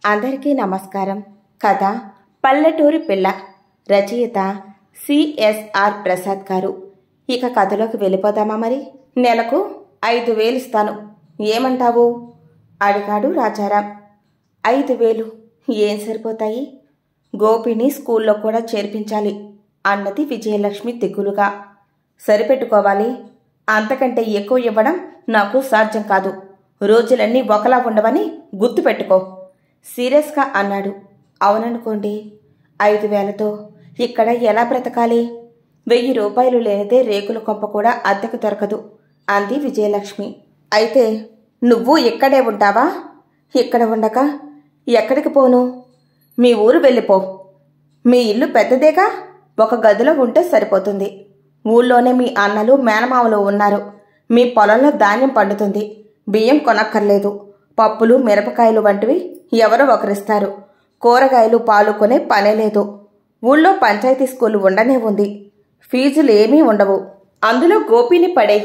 అందరికీ నమస్కారం. కథ పల్లెటూరి పిల్ల. రచయిత సిఎస్ఆర్ ప్రసాద్ గారు. ఇక కథలోకి వెళ్ళిపోదామా? మరి నెలకు 5,000 ఇస్తాను, ఏమంటావు అడిగాడు రాజారాం. 5,000 ఏం సరిపోతాయి? గోపిని స్కూల్లో కూడా చేర్పించాలి అన్నది విజయలక్ష్మి దిగులుగా. సరిపెట్టుకోవాలి, అంతకంటే ఎక్కువ ఇవ్వడం నాకు సాధ్యం కాదు. రోజులన్నీ ఒకలా ఉండవని గుర్తుపెట్టుకో సీరియస్గా అన్నాడు. అవుననుకోండి, 5,000తో ఇక్కడ ఎలా బ్రతకాలి? 1,000 రూపాయలు లేనిదే రేకుల కొంప కూడా అద్దెకు దొరకదు అంది విజయలక్ష్మి. అయితే నువ్వు ఇక్కడే ఉంటావా? ఇక్కడ ఉండక ఎక్కడికి పోను? మీ ఊరు వెళ్ళిపో. మీ ఇల్లు పెద్దదేగా, ఒక గదిలో ఉంటే సరిపోతుంది. ఊళ్ళోనే మీ అన్నలు మేనమామలు ఉన్నారు. మీ పొలంలో ధాన్యం పండుతుంది. బియ్యం కొనక్కర్లేదు. పప్పులు మిరపకాయలు వంటివి ఎవరో ఒకరిస్తారు. కూరగాయలు పాలు కొనే పనే లేదు. ఊళ్ళో పంచాయతీ స్కూలు ఉండనే ఉంది. ఫీజులు ఏమీ ఉండవు. అందులో గోపిని పడే.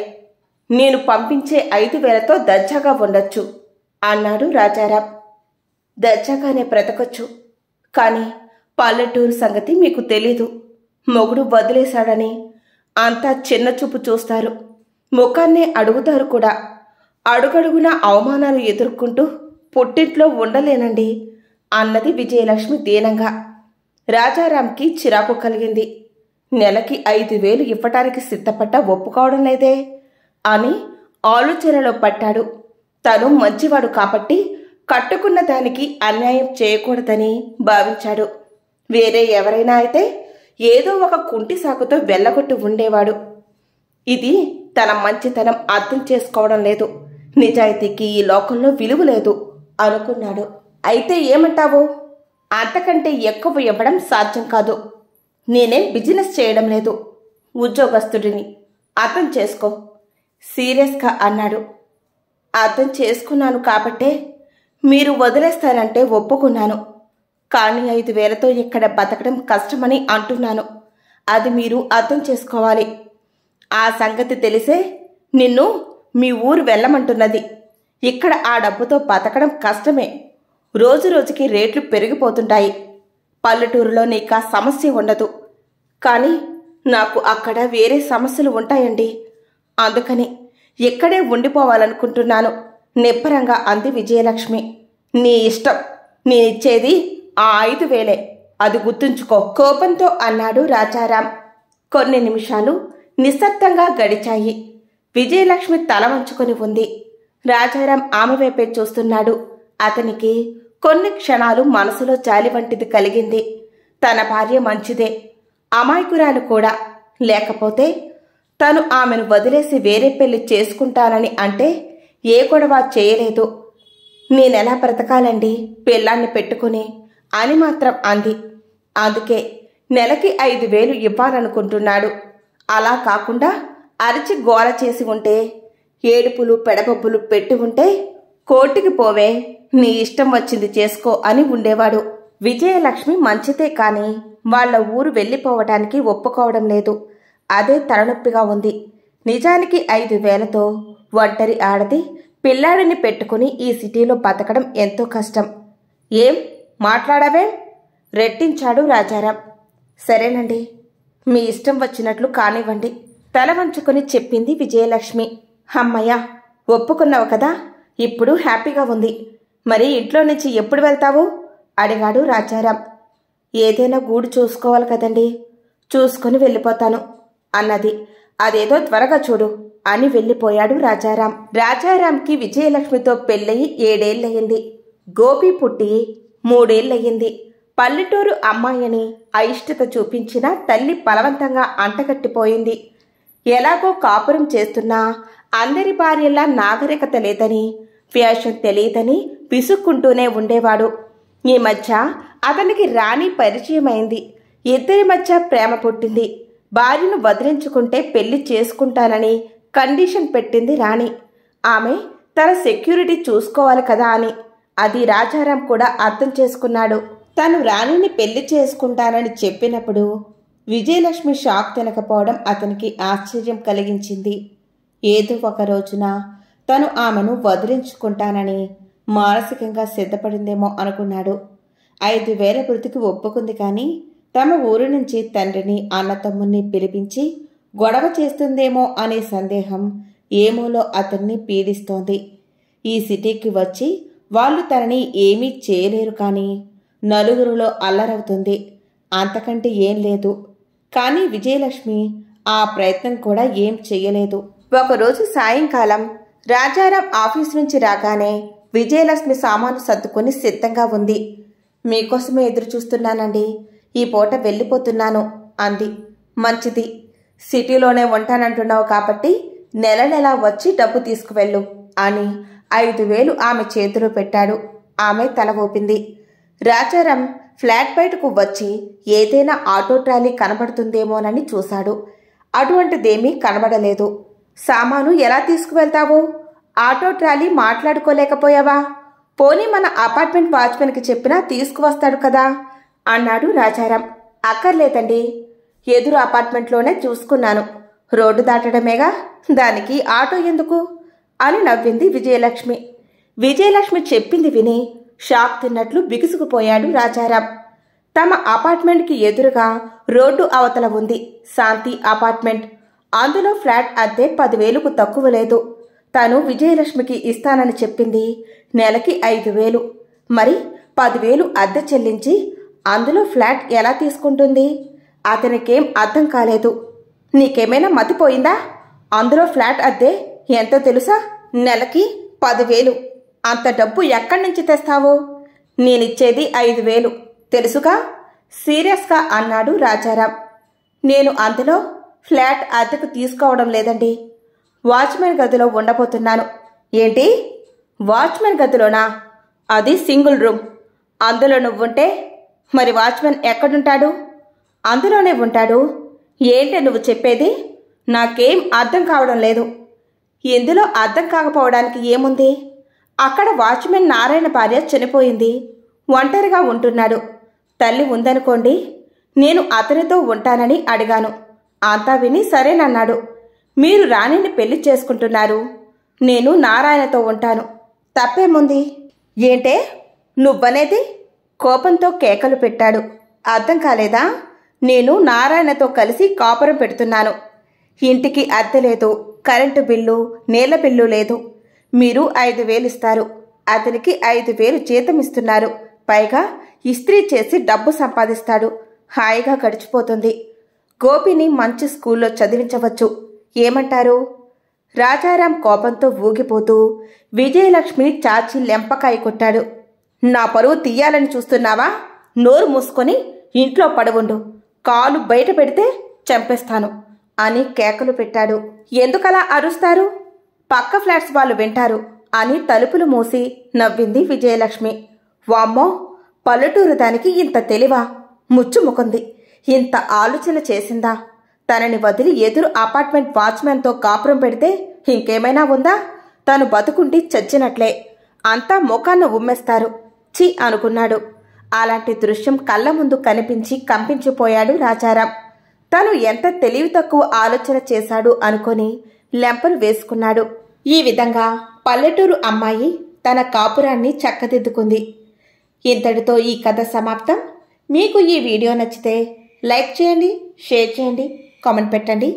నేను పంపించే 5,000తో దర్జాగా ఉండొచ్చు అన్నాడు రాజారాం. దర్జాగానే బ్రతకొచ్చు, కానీ పల్లెటూరు సంగతి మీకు తెలీదు. మొగుడు వదిలేశాడని అంతా చిన్న చూపు చూస్తారు. ముఖాన్నే అడుగుతారు కూడా. అడుగడుగునా అవమానాలు ఎదుర్కొంటూ పుట్టింట్లో ఉండలేనండి అన్నది విజయలక్ష్మి దీనంగా. రాజారాంకి చిరాకు కలిగింది. నెలకి 5,000 ఇవ్వటానికి సిద్ధపడ్డ ఒప్పుకోవడం లేదే అని ఆలోచనలో పట్టాడు. తను మంచివాడు కాబట్టి కట్టుకున్న దానికి అన్యాయం చేయకూడదని భావించాడు. వేరే ఎవరైనా అయితే ఏదో ఒక కుంటి సాకుతో వెళ్ళగొట్టి ఉండేవాడు. ఇది తన మంచితనం అర్థం చేసుకోవడం లేదు. నిజాయితీకి ఈ లోకంలో విలువ లేదు అనుకున్నాడు. అయితే ఏమంటావు? అంతకంటే ఎక్కువ ఇవ్వడం సాధ్యం కాదు. నేనేం బిజినెస్ చేయడం లేదు, ఉద్యోగస్తుడిని, అర్థం చేసుకో సీరియస్గా అన్నాడు. అర్థం చేసుకున్నాను కాబట్టే మీరు వదిలేస్తానంటే ఒప్పుకున్నాను. కానీ 5,000తో ఇక్కడ బతకడం కష్టమని అంటున్నాను. అది మీరు అర్థం చేసుకోవాలి. ఆ సంగతి తెలిసే నిన్ను మీ ఊరు వెళ్ళమంటున్నది. ఇక్కడ ఆ డబ్బుతో బతకడం కష్టమే. రోజు రోజుకి రేట్లు పెరిగిపోతుంటాయి. పల్లెటూరులో నీకు ఆ సమస్య ఉండదు, కానీ నాకు అక్కడ వేరే సమస్యలు ఉంటాయండి. అందుకని ఇక్కడే ఉండిపోవాలనుకుంటున్నాను నిబ్బరంగా అంది విజయలక్ష్మి. నీ ఇష్టం, నేనిచ్చేది ఆ 5,000, అది గుర్తుంచుకో కోపంతో అన్నాడు రాజారాం. కొన్ని నిమిషాలు నిశ్శబ్దంగా గడిచాయి. విజయలక్ష్మి తల వంచుకొని ఉంది. రాజారాం ఆమె వైపే చూస్తున్నాడు. అతనికి కొన్ని క్షణాలు మనసులో జాలి వంటిది కలిగింది. తన భార్య మంచిదే, అమాయకురాలు కూడా. లేకపోతే తను ఆమెను వదిలేసి వేరే పెళ్లి చేసుకుంటానని అంటే ఏ గొడవ చేయలేదు. నేనెలా బ్రతకాలండి పెళ్ళాన్ని పెట్టుకుని అని మాత్రం అంది. అందుకే నెలకి 5,000 ఇవ్వాలనుకుంటున్నాడు. అలా కాకుండా అరిచి గోల చేసి ఉంటే, ఏడుపులు పెడబొబ్బులు పెట్టి ఉంటే కోర్టుకి పోవే, నీ ఇష్టం వచ్చింది చేసుకో అని ఉండేవాడు. విజయలక్ష్మి మంచిదే, కాని వాళ్ల ఊరు వెళ్ళిపోవటానికి ఒప్పుకోవడం లేదు. అదే తలనొప్పిగా ఉంది. నిజానికి 5,000తో ఒంటరి ఆడది పిల్లాడిని పెట్టుకుని ఈ సిటీలో బతకడం ఎంతో కష్టం. ఏం మాట్లాడావే? రెట్టించాడు రాజారాం. సరేనండి, మీ ఇష్టం వచ్చినట్లు కానివ్వండి తల వంచుకొని చెప్పింది విజయలక్ష్మి. అమ్మయ్య, ఒప్పుకున్నావు కదా, ఇప్పుడు హ్యాపీగా ఉంది. మరి ఇంట్లో నుంచి ఎప్పుడు వెళ్తావు అడిగాడు రాజారాం. ఏదైనా గూడు చూసుకోవాలి కదండి, చూసుకొని వెళ్ళిపోతాను అన్నది. అదేదో త్వరగా చూడు అని వెళ్ళిపోయాడు రాజారాం. రాజారాంకి విజయలక్ష్మితో పెళ్ళయి 7 ఏళ్లయింది. గోపి పుట్టి 3 ఏళ్లయింది. పల్లెటూరు అమ్మాయిని అయిష్టత చూపించిన తల్లి బలవంతంగా అంటగట్టిపోయింది. ఎలాగో కాపురం చేస్తున్నా అందరి భార్యలా నాగరికత లేదని, ఫ్యాషన్ తెలియదని విసుక్కుంటూనే ఉండేవాడు. ఈ మధ్య అతనికి రాణి పరిచయమైంది. ఇద్దరి మధ్య ప్రేమ పుట్టింది. భార్యను వదిలించుకుంటే పెళ్లి చేసుకుంటానని కండిషన్ పెట్టింది రాణి. ఆమె తన సెక్యూరిటీ చూసుకోవాలి కదా అని. అది రాజారాం కూడా అర్థం చేసుకున్నాడు. తను రాణిని పెళ్లి చేసుకుంటానని చెప్పినప్పుడు విజయలక్ష్మి షాక్ తినకపోవడం అతనికి ఆశ్చర్యం కలిగించింది. ఏదో ఒక రోజున తను ఆమెను వదిలించుకుంటానని మానసికంగా సిద్ధపడిందేమో అనుకున్నాడు. 5,000 వృత్తికి ఒప్పుకుంది, కానీ తమ ఊరి నుంచి తండ్రిని అన్నతమ్ముల్ని పిలిపించి గొడవ చేస్తుందేమో అనే సందేహం ఏమోలో అతన్ని పీడిస్తోంది. ఈ సిటీకి వచ్చి వాళ్ళు తనని ఏమీ చేయలేరు, కానీ నలుగురిలో అల్లరవుతుంది, అంతకంటే ఏం లేదు. కానీ విజయలక్ష్మి ఆ ప్రయత్నం కూడా ఏం చెయ్యలేదు. ఒకరోజు సాయంకాలం రాజారాం ఆఫీస్ నుంచి రాగానే విజయలక్ష్మి సామాను సర్దుకొని సిద్ధంగా ఉంది. మీకోసమే ఎదురు చూస్తున్నానండి, ఈ పూట వెళ్ళిపోతున్నాను అంది. మంచిది, సిటీలోనే ఉంటానంటున్నావు కాబట్టి నెల నెలా వచ్చి డబ్బు తీసుకువెళ్ళు అని 5,000 ఆమె చేతిలో పెట్టాడు. ఆమె తల ఊపింది. రాజారాం ఫ్లాట్ బయటకు వచ్చి ఏదైనా ఆటో ట్రాలీ కనబడుతుందేమోనని చూశాడు. అటువంటిదేమీ కనబడలేదు. సామాను ఎలా తీసుకువెళ్తావు? Auto trolley మాట్లాడుకోలేకపోయావా? పోనీ మన అపార్ట్మెంట్ వాచ్మెన్కి చెప్పినా తీసుకువస్తాడు కదా అన్నాడు రాజారాం. అక్కర్లేదండి, ఎదురు అపార్ట్మెంట్లోనే చూసుకున్నాను, రోడ్డు దాటడమేగా, దానికి ఆటో ఎందుకు అని నవ్వింది విజయలక్ష్మి. విజయలక్ష్మి చెప్పింది విని షాక్ తిన్నట్లు బిగుసుకుపోయాడు రాజారాం. తమ అపార్ట్మెంట్కి ఎదురుగా రోడ్డు అవతల ఉంది శాంతి అపార్ట్మెంట్. అందులో ఫ్లాట్ అద్దె 10,000కు తక్కువ లేదు. తను విజయలక్ష్మికి ఇస్తానని చెప్పింది నెలకి 5,000. మరి 10,000 అద్దె చెల్లించి అందులో ఫ్లాట్ ఎలా తీసుకుంటుంది? అతనికేం అర్థం కాలేదు. నీకేమైనా మతిపోయిందా? అందులో ఫ్లాట్ అద్దె ఎంతో తెలుసా? నెలకి 10,000. అంత డబ్బు ఎక్కడి నుంచి తెస్తావు? నేనిచ్చేది 5,000 తెలుసుగా సీరియస్గా అన్నాడు రాజారాం. నేను అందులో ఫ్లాట్ అద్దెకు తీసుకోవడం లేదండి, వాచ్మెన్ గదిలో ఉండబోతున్నాను. ఏంటి, వాచ్మెన్ గదిలోనా? అది సింగిల్ రూమ్. అందులో నువ్వుంటే మరి వాచ్మెన్ ఎక్కడుంటాడు? అందులోనే ఉంటాడు. ఏంటి నువ్వు చెప్పేది? నాకేం అర్థం కావడం లేదు. ఇందులో అర్థం కాకపోవడానికి ఏముంది? అక్కడ వాచ్మెన్ నారాయణ భార్య చనిపోయింది, ఒంటరిగా ఉంటున్నాడు. తల్లి ఉందనుకోండి, నేను అతనితో ఉంటానని అడిగాను. అంతా విని సరేనన్నాడు. మీరు రాణిని పెళ్లి చేసుకుంటున్నారు, నేను నారాయణతో ఉంటాను, తప్పేముంది? ఏంటే నువ్వనేది? కోపంతో కేకలు పెట్టాడు. అర్థం కాలేదా? నేను నారాయణతో కలిసి కాపురం పెడుతున్నాను. ఇంటికి అద్దె లేదు, కరెంటు బిల్లు, నీళ్ల బిల్లు లేదు. మీరు 5,000 ఇస్తారు, అతనికి 5,000 జీతం ఇస్తున్నారు. పైగా ఇస్త్రీ చేసి డబ్బు సంపాదిస్తాడు. హాయిగా గడిచిపోతుంది. గోపిని మంచి స్కూల్లో చదివించవచ్చు. ఏమంటారు? రాజారాం కోపంతో ఊగిపోతూ విజయలక్ష్మిని చాచి లెంపకాయ కొట్టాడు. నా పరువు తీయాలని చూస్తున్నావా? నోరు మూసుకొని ఇంట్లో పడవుండు, కాలు బయట పెడితే చంపేస్తాను అని కేకలు పెట్టాడు. ఎందుకలా అరుస్తారు? పక్క ఫ్లాట్స్ వాళ్ళు వింటారు అని తలుపులు మూసి నవ్వింది విజయలక్ష్మి. వామ్మో, పల్లెటూరు దానికి ఇంత తెలివా? ముచ్చుముకుంది. ఇంత ఆలోచన చేసిందా? తనని వదిలి ఎదురు అపార్ట్మెంట్ వాచ్మెన్తో కాపురం పెడితే ఇంకేమైనా ఉందా? తను బతుకుండి చచ్చినట్లే, అంతా ముఖాన్న ఉమ్మేస్తారు. చి అనుకున్నాడు. అలాంటి దృశ్యం కళ్ళ ముందు కనిపించి కంపించిపోయాడు రాజారాం. తను ఎంత తెలివి తక్కువ ఆలోచన చేశాడు అనుకొని లెంపలు వేసుకున్నాడు. ఈ విధంగా పల్లెటూరు అమ్మాయి తన కాపురాన్ని చక్కదిద్దుకుంది. ఇంతటితో ఈ కథ సమాప్తం. మీకు ఈ వీడియో నచ్చితే లైక్ చేయండి, షేర్ చేయండి, కామెంట్ పెట్టండి.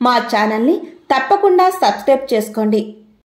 మా ఛానల్ని తప్పకుండా సబ్స్క్రైబ్ చేసుకోండి.